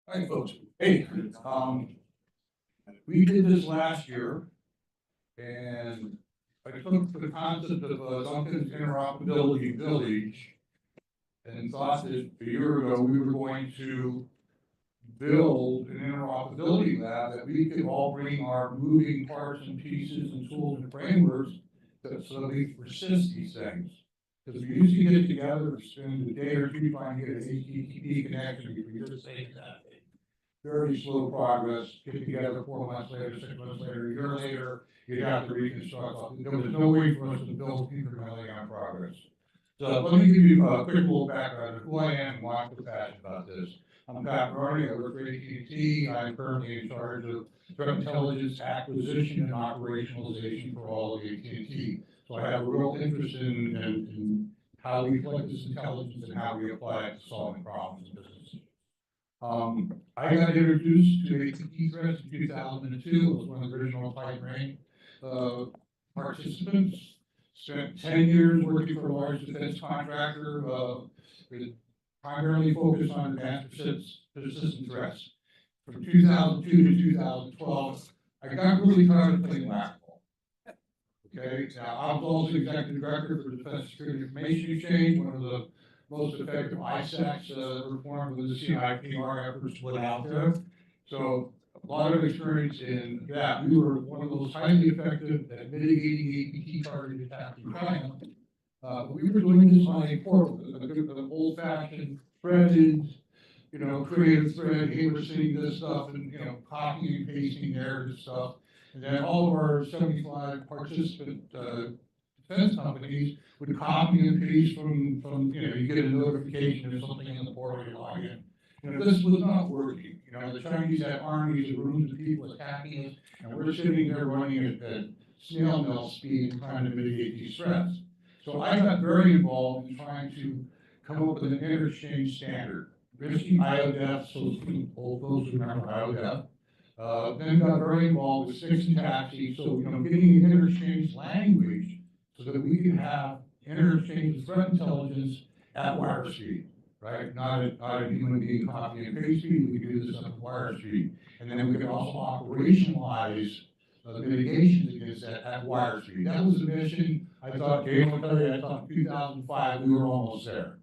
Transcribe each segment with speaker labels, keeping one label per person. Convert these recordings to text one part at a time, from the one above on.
Speaker 1: Hi, folks. Hey, we did this last year, and I took the concept of Duncan's Interoperability Village and thought that a year ago we were going to build an interoperability lab that we could all bring our moving parts and pieces and tools and frameworks so that we could persist these things. Because we used to get together and spend a day or two trying to get an AT&T connection between this thing and that thing. Very slow progress, get together 4 months later, 6 months later, a year later, you'd have to reconstruct. There was no way for us to build incrementally on progress. So let me give you a quick little background of who I am and why I'm so passionate about this. I'm Maroney. I work for AT&T. I'm currently in charge of threat intelligence acquisition and operationalization for all of AT&T. So I have a real interest in how we collect this intelligence and how we apply it to solving problems in business. I got introduced to AT&T threats in 2002. I was one of the original Type Rank participants. Spent 10 years working for a large defense contractor, primarily focused on advanced persistent threats. From 2002 to 2012, I got really tired of playing whack-a-mole. Okay, now I was also executive director for Defense Security Information Exchange, one of the most effective ISACs reformed with the CIPR efforts put out there. So a lot of experience in that. We were one of those highly effective at mitigating APT targeted attack in China. We were doing this on a portal, an old-fashioned threaded, creative thread. Hey, we're seeing this stuff, and copying and pasting narrative stuff. And then all of our 75 participant defense companies would copy and paste from you get a notification or something in the portal, you log in. This was not working. The Chinese had armies of rooms of people attacking us, and we're sitting there running at snail mail speed and trying to mitigate these threats. So I got very involved in trying to come up with an interchange standard. Basically, IODEF, so old folks remember IODEF. Then got very involved with SIX and TAXI, so getting an interchange language so that we could have interchange threat intelligence at wire speed. Right? Not a human being copy and paste speed, we could do this at wire speed. And then we could also operationalize the mitigations against that at wire speed. That was the mission. I thought, in 2005, we were almost there.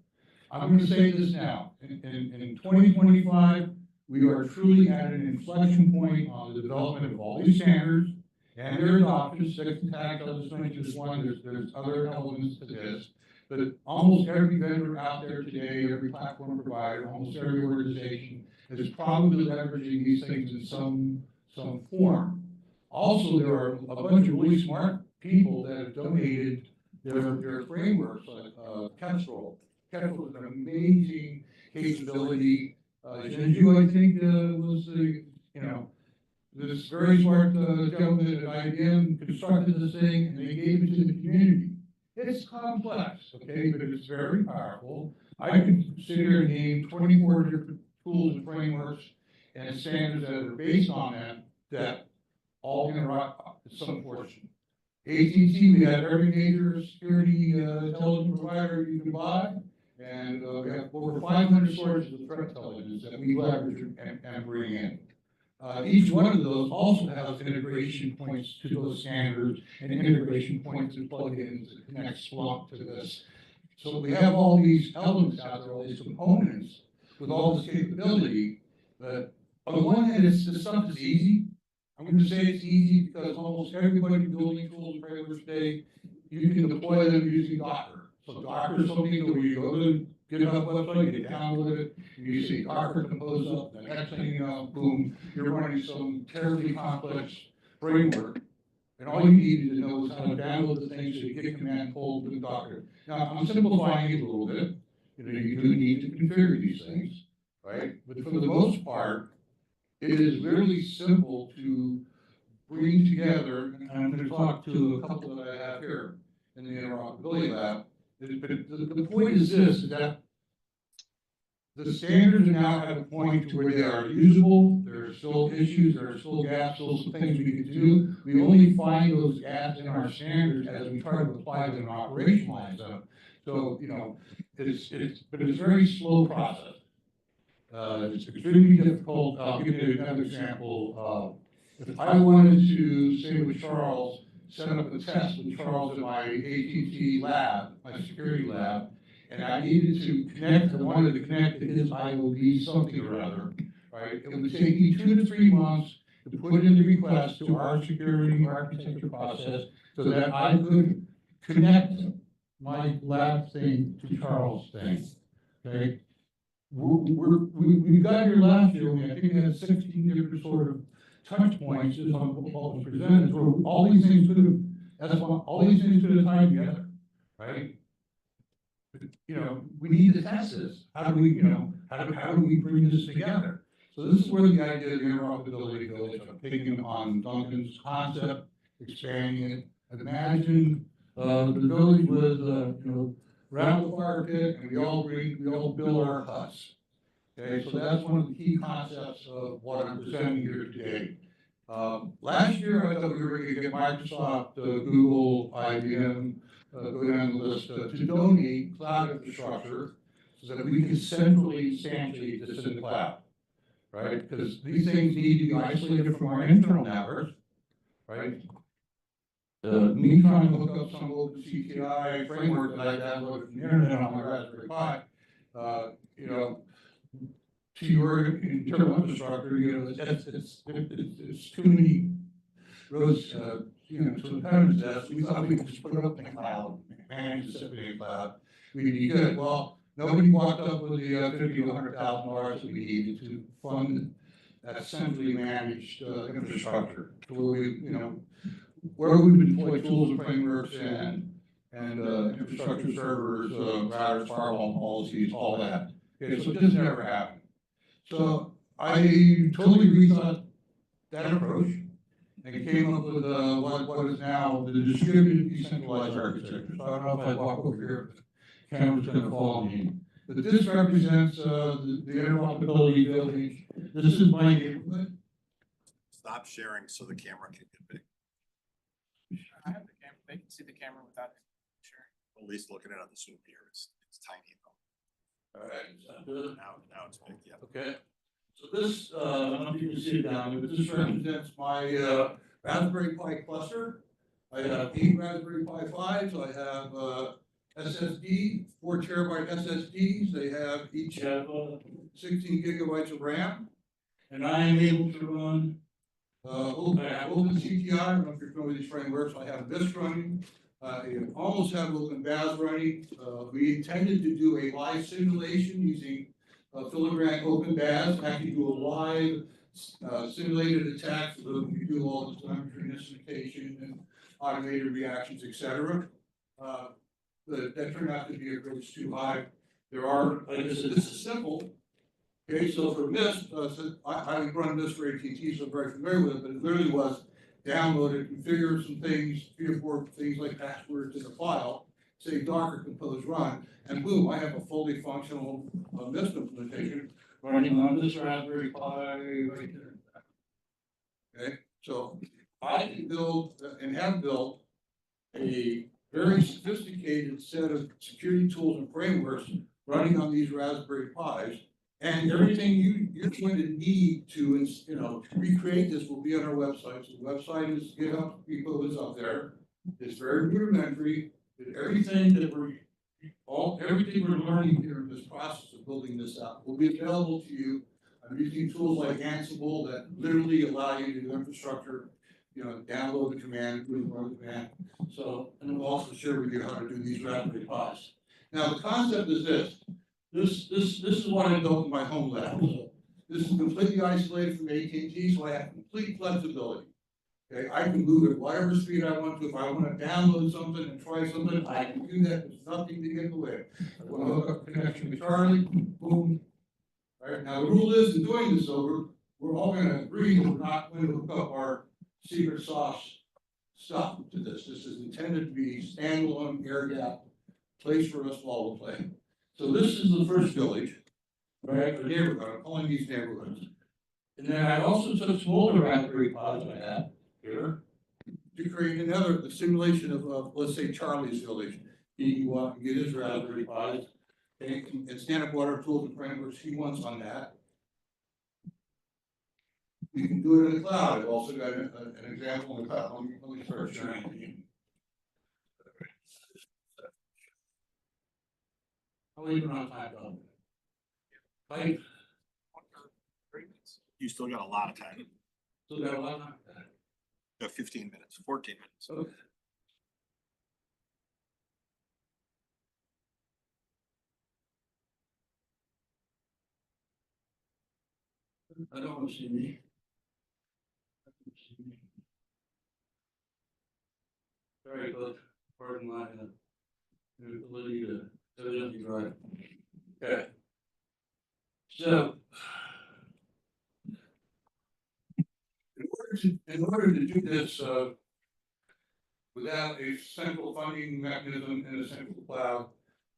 Speaker 1: I'm going to say this now. In 2025, we are truly at an inflection point on the development of all these standards and their adoption. SIX and TAG, I'll just mention this one. There's other elements to this. But almost every vendor out there today, every platform provider, almost every organization is probably leveraging these things in some form. Also, there are a bunch of really smart people that have donated their frameworks, like Kestrel. Kestrel is an amazing capability. Jinju, I think, was the, this very smart gentleman at IBM constructed this thing, and they gave it to the community. It's complex, okay, but it's very powerful. I can sit here and name 24 different tools and frameworks and standards that are based on that all interact at some portion. AT&T, we have every major security intelligence provider you can buy, and we have over 500 sources of threat intelligence that we leverage and bring in. Each one of those also has integration points to those standards and integration points to plug in to connect Splunk to this. So we have all these elements out there, all these components with all this capability. But on the one hand, this stuff is easy. I'm going to say it's easy because almost everybody building tools and frameworks today, you can deploy them using Docker. So Docker is something that when you go to GitHub website, you download it, and you see Docker compose up, the next thing you know, boom, you're running some terribly complex framework, and all you need to know is how to download the things so you get command pulled with Docker. Now, I'm simplifying it a little bit. You do need to configure these things, right? But for the most part, it is really simple to bring together, and I'm going to talk to a couple that I have here in the Interoperability Lab. But the point is this, is that the standards are now at a point to where they are usable. There are still issues, there are still gaps, still some things we can do. We only find those gaps in our standards as we try to apply them and operationalize them. So, but it's a very slow process. It's extremely difficult. I'll give you another example. If I wanted to, say with Charles, set up a test with Charles in my AT&T lab, my security lab, and I needed to connect, I wanted to connect to his IOV something or other, right? It would take me 2 to 3 months to put in the request to our security architecture process so that I could connect my lab thing to Charles' thing, okay? We got here last year, I think we had 16 different sort of touch points just on what was presented, where all these things could have, all these things could have tied together, right? You know, we need to test this. How do we, you know, how do we bring this together? So this is where the idea of the interoperability village, I'm taking on Duncan's concept, expanding it. Imagine the village was, you know, around the fire pit, and we all build our huts. Okay, so that's one of the key concepts of what I'm presenting here today. Last year, I thought we were going to get Microsoft, Google, IBM, go down the list to donate cloud infrastructure so that we can centrally instantiate this in the cloud, right? Because these things need to be isolated from our internal networks, right? Me trying to hook up some open CTI framework that I downloaded from the internet on my Raspberry Pi, you know, to your internal infrastructure, you know, it's too many roads, you know, to the parents' desk. We thought we could just put it up in the cloud, manage it simply in the cloud. We'd be good. Well, nobody walked up with the $50,000 to $100,000 that we needed to fund that centrally managed infrastructure. To where we, you know, where we would deploy tools and frameworks and infrastructure servers, routers, firewall policies, all that. Okay, so it just never happened. So I totally rethought that approach and came up with what is now the distributed decentralized architecture. So I don't know if I walk over here, the camera's going to fall on me. But this represents the interoperability village. This is my neighborhood.
Speaker 2: Stop sharing so the camera can get big.
Speaker 3: I have the camera. They can see the camera without sharing.
Speaker 2: At least looking at it on the Zoom here, it's tiny.
Speaker 1: All right.
Speaker 2: Now it's big. Yeah.
Speaker 1: Okay. So this, I don't know if you can see it down here, but this represents my Raspberry Pi cluster. I have 8 Raspberry Pi 5s. I have SSD, 4 terabyte SSDs. They have each have 16 gigabytes of RAM, and I am able to run OpenCTI. I don't know if you're familiar with these frameworks. I have this running. I almost have OpenBAS running. We intended to do a live simulation using filigree OpenBAS, actually do a live simulated attack so that we can do all the telemetry instrumentation and automated reactions, etc. But that turned out to be a bridge too high. There are, like I said, this is simple. Okay, so for this, I run this for AT&T, so I'm very familiar with it, but it literally was download it, configure some things, 3 or 4 things like passwords in a file, say Docker compose run, and boom, I have a fully functional Mist implementation running on this Raspberry Pi right there. Okay, so I can build and have built a very sophisticated set of security tools and frameworks running on these Raspberry Pis. And everything you're going to need to, you know, to recreate this will be on our website. So the website is GitHub repo is up there. It's very rudimentary. Everything we're learning here in this process of building this out will be available to you. I'm using tools like Ansible that literally allow you to do infrastructure, you know, download the command, run the command. So, and we'll also share with you how to do these Raspberry Pis. Now the concept is this. This is what I built in my home lab. So this is completely isolated from AT&T, so I have complete flexibility. Okay, I can move at whatever speed I want to. If I want to download something and try something, I can do that. There's nothing to get in the way. I want to hook up a connection with Charlie, boom. All right, now the rule is in doing this, though, we're all going to agree that we're not going to hook up our secret sauce stuff to this. This is intended to be standalone, air gap place for us all to play. So this is the first village, right, or neighborhood. I'm calling these neighborhoods. And then I also took some older Raspberry Pis I had here to create the simulation of, let's say, Charlie's village. He wants to get his Raspberry Pis and stand up what our tools and frameworks he wants on that. You can do it in the cloud. I've also got an example in the cloud. Let me start sharing. I'll leave it on time. Right?
Speaker 2: You still got a lot of time.
Speaker 1: So that a lot of time.
Speaker 2: 15 minutes, 14 minutes.
Speaker 1: Okay. I don't want to see me. Very good. Pardon my ability to evidently drive. Okay. So, in order to do this without a central funding mechanism and a central cloud,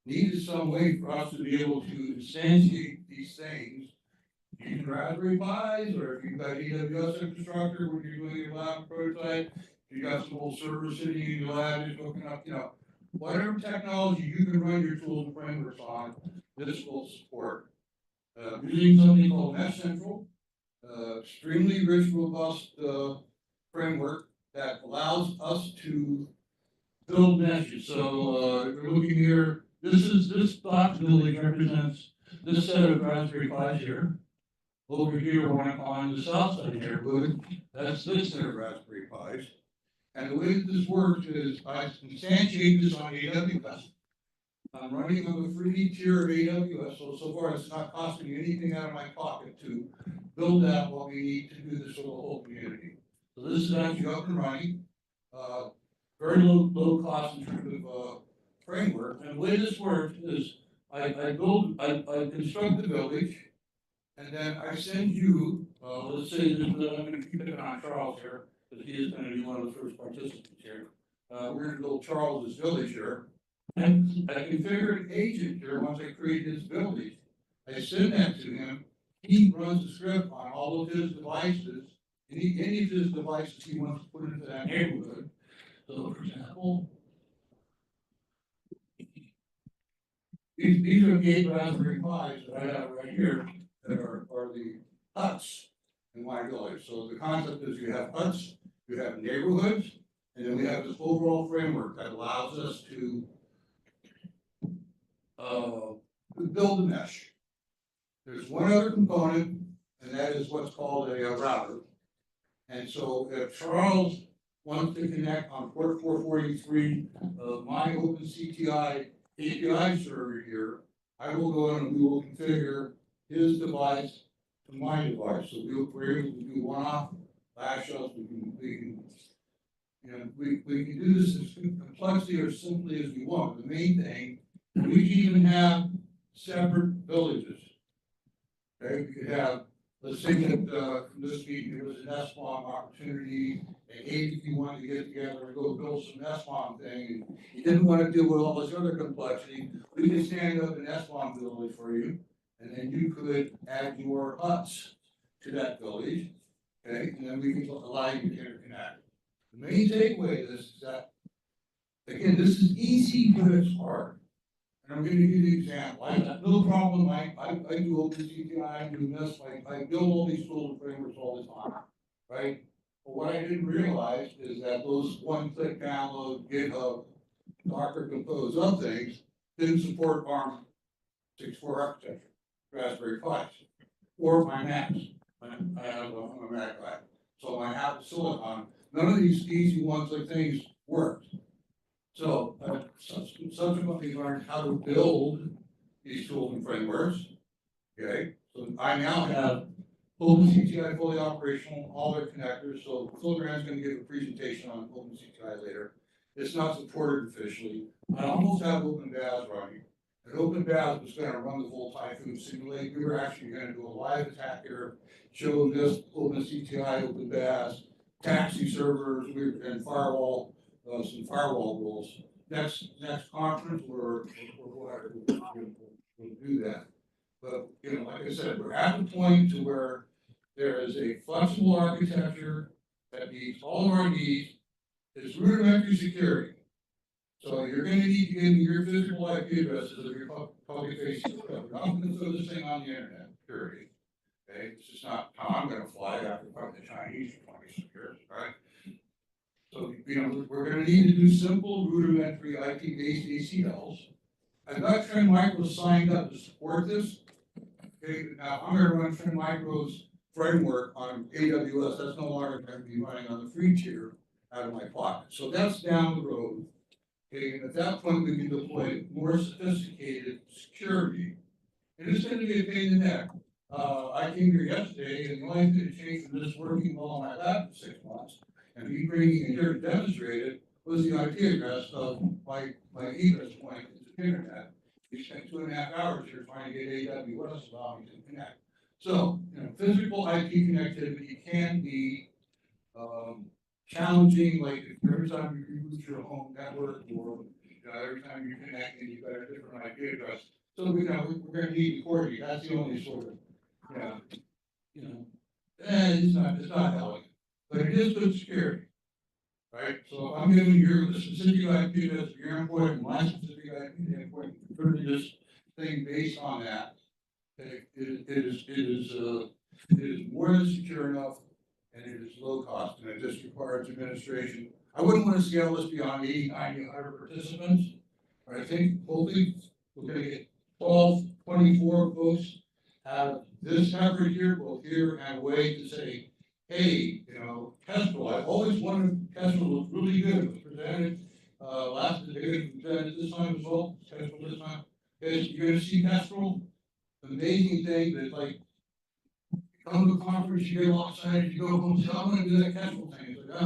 Speaker 1: needed some way for us to be able to instantiate these things using Raspberry Pis, or if you've got AWS infrastructure when you're doing your lab prototype, if you got some old server sitting in your lab, just hooking up, whatever technology you can run your tools and frameworks on, this will support. Using something called Mesh Central, extremely rich, robust framework that allows us to build meshes. So if you're looking here, this box village represents this set of Raspberry Pis here. Over here, on the south side neighborhood, that's this set of Raspberry Pis. And the way that this works is I instantiate this on AWS. I'm running on the free tier of AWS, so far it's not costing me anything out of my pocket to build out what we need to do this for the whole community. So this is actually up and running, very low cost in terms of framework. And the way this works is I construct the village, and then I send you, let's say that I'm going to keep it on Charles here, because he is going to be one of the first participants here. We're going to build Charles's village here. And I configure an agent here once I create his village. I send that to him. He runs the script on all of his devices. Any of his devices he wants to put into that neighborhood. So, for example, these are the 8 Raspberry Pis that I have right here that are the huts in my village. So the concept is you have huts, you have neighborhoods, and then we have this overall framework that allows us to build a mesh. There's one other component, and that is what's called a router. And so if Charles wants to connect on port 443 of my OpenCTI API server here, I will go in and we will configure his device to my device. So we're able to do one-off flash ups. We can do this as complexly or simply as we want. The main thing, we can even have separate villages. Okay, we could have, let's say that from this meeting, there was an SBOM opportunity, and if you wanted to get together and go build some SBOM thing, and you didn't want to deal with all this other complexity, we can stand up an SBOM village for you, and then you could add your huts to that village, okay, and then we can allow you to interconnect. The main takeaway is that, again, this is easy, but it's hard. And I'm going to give you the example. I have no problem. I do OpenCTI, I do this, I build all these tools and frameworks all the time, right? But what I didn't realize is that those one-click download, GitHub, Docker Compose, other things didn't support ARM 64 architecture, Raspberry Pis, or my Macs. I'm a Mac guy. So my Apple Silicon, none of these easy one-click things worked. So subsequently learned how to build these tools and frameworks. Okay, so I now have OpenCTI fully operational, all their connectors. So Philbrand's going to give a presentation on OpenCTI later. It's not supported officially. I almost have OpenBAS running. And OpenBAS was going to run the full Typhoon simulate. We were actually going to do a live attack here, show this OpenCTI, OpenBAS, taxi servers, and firewall. Some firewall rules. Next conference, we'll do that. But like I said, we're at the point to where there is a flexible architecture that meets all of our needs. It's rudimentary security. So you're going to need to get into your physical IP addresses of your public facing stuff. You're not going to throw this thing on the internet. Security. Okay, it's just not how I'm gonna fly after fighting the Chinese for 20 years, right? So, we're gonna need to do simple rudimentary IP-based ACLs. I've got Trend Micro signed up to support this. Okay, now I'm gonna run Trend Micro's framework on AWS, that's no longer gonna be running on the free tier out of my pocket, so that's down the road. Okay, and at that point, we can deploy more sophisticated security, and it's gonna be a pain in the neck. I came here yesterday, and the only thing that changed from this working well on my lab for 6 months, and me bringing it here to demonstrate it, was the IP address of my egress point into the internet. We spent 2.5 hours here trying to get AWS to allow me to connect. So, physical IP connectivity can be, challenging, like if every time you reboot your home network, or, every time you connect and you've got a different IP address. So, we're gonna need to coordinate, that's the only sort of, it's not elegant, but it is good security. Right, so I'm giving you the specific IP address of your endpoint, and my specific IP endpoint, putting this thing based on that. It is more than secure enough, and it is low cost, and it just requires administration. I wouldn't want to scale this beyond 80, 90, 100 participants. I think hopefully we're gonna get 12, 24 folks have this effort here, both here and a way to say, hey, Kestrel, I've always wanted, Kestrel was really good, it was presented, presented this time as well, Kestrel this time. You're gonna see Kestrel, amazing thing that like, come to a conference, you get all excited, you go home, say, I'm gonna do that Kestrel thing, it's like,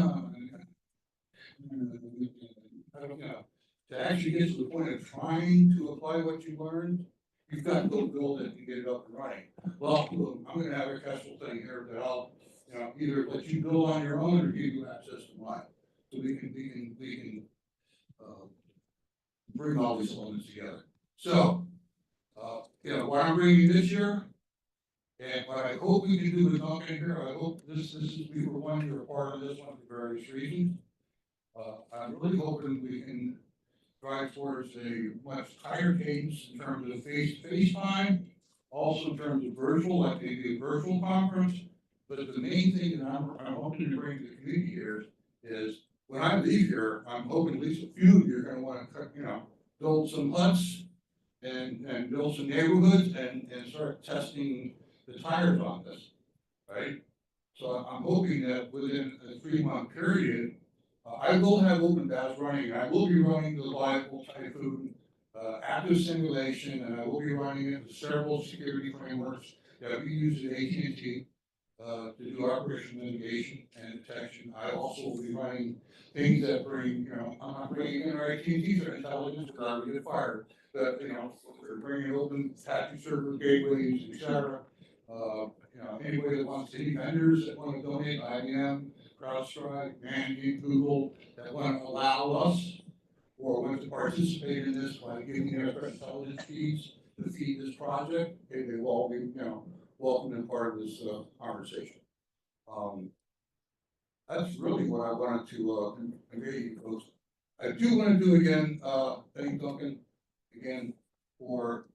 Speaker 1: I don't know. To actually get to the point of trying to apply what you learned, you've got to go build it and get it up and running. Well, I'm gonna have a Kestrel thing here that I'll, either let you build on your own or give you access to mine. So we can bring all these elements together. So, what I'm bringing this year, and what I hope we can do with Duncan here, I hope we were one year part of this one for various reasons. I'm really hoping we can drive towards a much higher cadence in terms of face-to-face time, also in terms of virtual, like maybe a virtual conference. But the main thing that I'm hoping to bring to the community here is when I leave here, I'm hoping at least a few of you are going to want to, build some huts and build some neighborhoods and start testing the tires on this, right? So I'm hoping that within a 3-month period, I will have OpenBAS running. I will be running the reliable Typhoon active simulation, and I will be running it with several security frameworks that we use at AT&T to do operation mitigation and detection. I also will be running things that bring, I'm not bringing in our AT&T for intelligence because I would get fired. But, we're bringing open Apache server gateways, etc. Anybody that wants any vendors that want to donate, IBM, CrowdStrike, Mandy, Google, that want to allow us or want to participate in this by giving their intelligence feeds to feed this project, they will all be, welcome and part of this conversation. That's really what I wanted to convey to you folks. I do want to do again, thank Duncan again for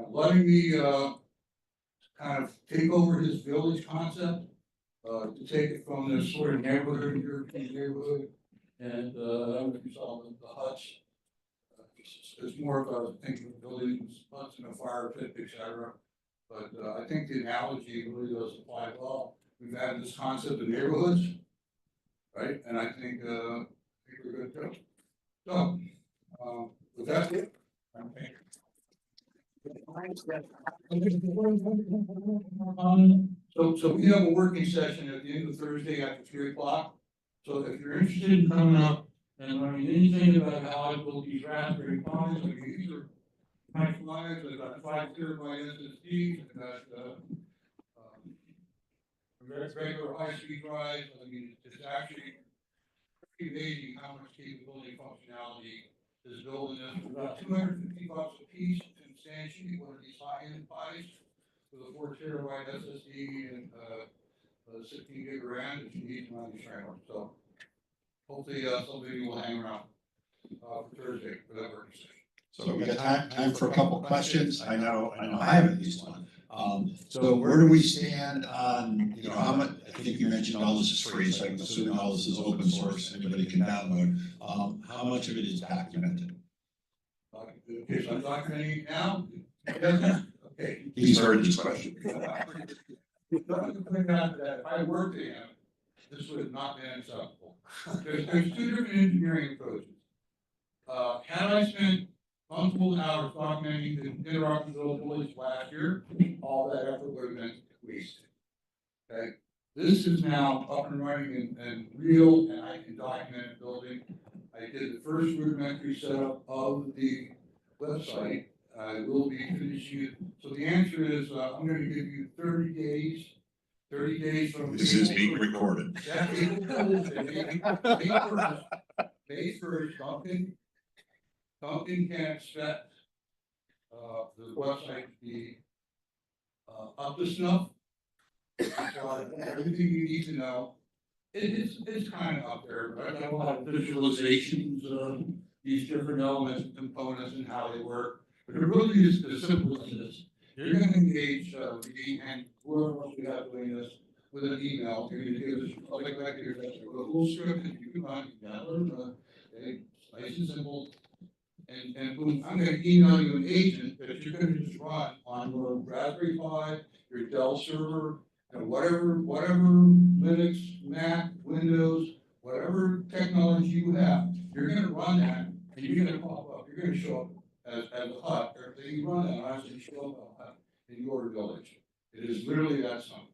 Speaker 1: letting me kind of take over his village concept, to take it from this sort of neighborhood, European neighborhood, and I don't know if you saw the huts. It's more of a thing of buildings, huts in a fire pit, etc. But I think the analogy really does apply well. We've had this concept of neighborhoods, right? And I think we're good to go. So, with that, thank you. So we have a working session at the end of Thursday after 3 o'clock. So if you're interested in coming up and learning anything about how I build these Raspberry Pis, these are my slides. I've got 5 terabyte SSDs. I've got regular high-speed drives. I mean, it's actually pretty amazing how much capability and functionality is built in this. It's about $250 a piece to instantiate one of these high-end Pis with a 4 terabyte SSD and 16 gig RAM that you need to run these frameworks. So hopefully somebody will hang around for Thursday for that working session.
Speaker 4: So we got time for a couple questions. I know I haven't used one. So where do we stand on, you know, how much, I think you mentioned all this is free, so I'm assuming all this is open source, anybody can download. How much of it is documented?
Speaker 1: Okay, so I'm documenting now. Okay.
Speaker 4: He's heard this question.
Speaker 1: Let me point out that if I worked at him, this would have not been acceptable. There's two different engineering approaches. Had I spent multiple hours documenting the interoperability last year, all that effort would have been wasted. Okay, this is now up and running and real, and I can document it building. I did the first rudimentary setup of the website. I will be finishing it. So the answer is, I'm gonna give you 30 days. 30 days from.
Speaker 4: This is being recorded.
Speaker 1: Yeah, May 1st, Duncan can expect, the website to be, up to snuff. Everything you need to know. It's kind of up there, but I got a lot of visualizations of these different elements and components and how they work. But it really is as simple as this. You're gonna engage, me and whoever else we have doing this with an email. You're gonna give us, like here, that's a little script that you can run, download, okay, nice and simple. And boom, I'm gonna email you an agent that you're gonna just run on your Raspberry Pi, your Dell server, and whatever Linux, Mac, Windows, whatever technology you have, you're gonna run that, and you're gonna pop up, you're gonna show up as a HUD, everything you run that, honestly show up as a HUD in your village. It is literally that simple.